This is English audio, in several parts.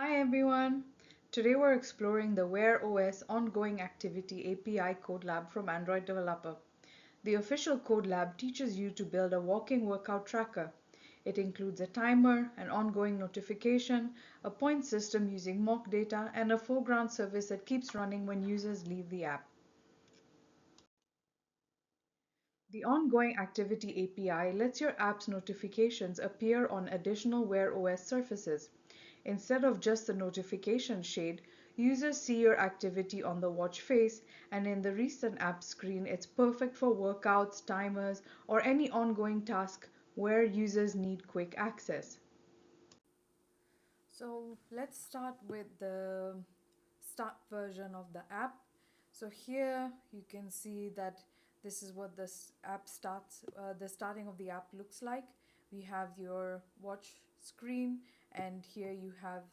Hi everyone! Today we're exploring the Wear OS Ongoing Activity API Codelab from Android Developer. The official Codelab teaches you to build a walking workout tracker. It includes a timer, an ongoing notification, a point system using mock data, and a foreground service that keeps running when users leave the app. The Ongoing Activity API lets your app's notifications appear on additional Wear OS surfaces. Instead of just the notification shade, users see your activity on the watch face, and in the Recent Apps screen, it's perfect for workouts, timers, or any ongoing task where users need quick access. So let's start with the start version of the app. So here you can see that this is what this app starts, the starting of the app looks like. We have your watch screen, and here you have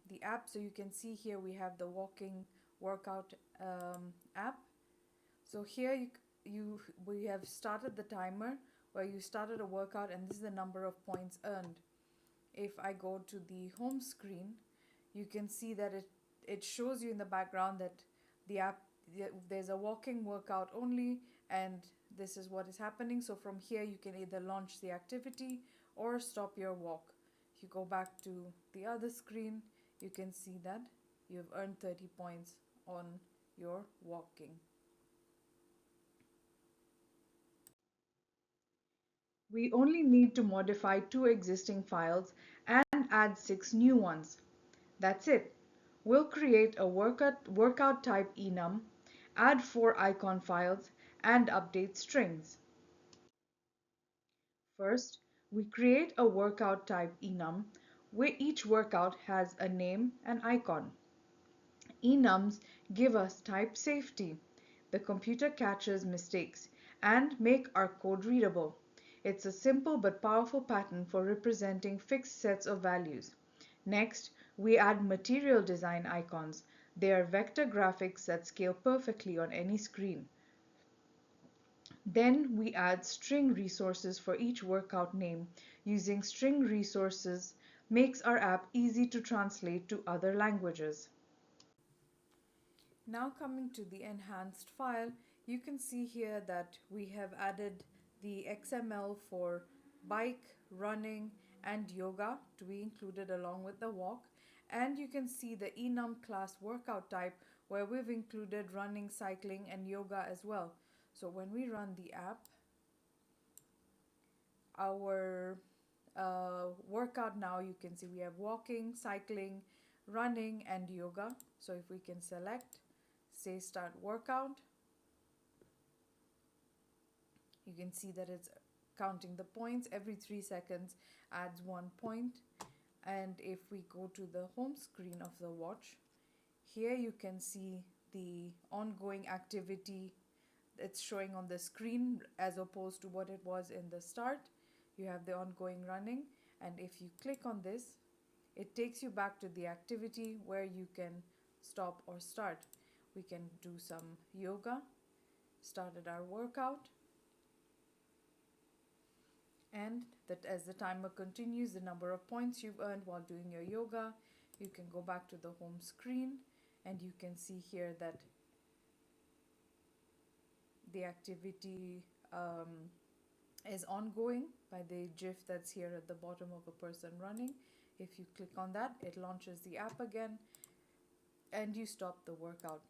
the app. So you can see here we have the walking workout app. So here we have started the timer where you started a workout, and this is the number of points earned. If I go to the home screen, you can see that it shows you in the background that the app there's a walking workout only, and this is what is happening. So from here you can either launch the activity or stop your walk. If you go back to the other screen, you can see that you've earned 30 points on your walking. We only need to modify 2 existing files and add 6 new ones. That's it. We'll create a workout type enum, add 4 icon files, and update strings. First, we create a workout type enum where each workout has a name and icon. Enums give us type safety. The computer catches mistakes and make our code readable. It's a simple but powerful pattern for representing fixed sets of values. Next, we add material design icons. They are vector graphics that scale perfectly on any screen. Then we add string resources for each workout name. Using string resources makes our app easy to translate to other languages. Now coming to the enhanced file, you can see here that we have added the XML for bike, running, and yoga to be included along with the walk. And you can see the enum class workout type where we've included running, cycling, and yoga as well. So when we run the app, our workout now, you can see we have walking, cycling, running, and yoga. So if we can select, say start workout, you can see that it's counting the points. Every 3 seconds adds 1 point. And if we go to the home screen of the watch, here you can see the ongoing activity it's showing on the screen as opposed to what it was in the start. You have the ongoing running, and if you click on this, it takes you back to the activity where you can stop or start. We can do some yoga, started our workout, and that as the timer continues, the number of points you've earned while doing your yoga. You can go back to the home screen, and you can see here that the activity is ongoing by the GIF that's here at the bottom of a person running. If you click on that, it launches the app again, and you stop the workout.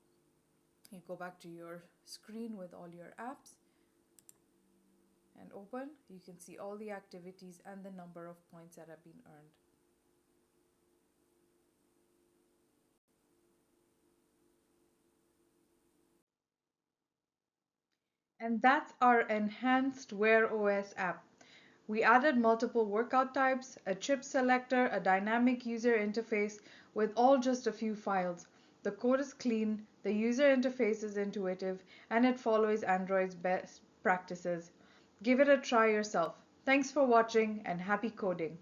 You go back to your screen with all your apps and open. You can see all the activities and the number of points that have been earned. And that's our enhanced Wear OS app. We added multiple workout types, a chip selector, a dynamic user interface with all just a few files. The code is clean, the user interface is intuitive, and it follows Android's best practices. Give it a try yourself. Thanks for watching and happy coding.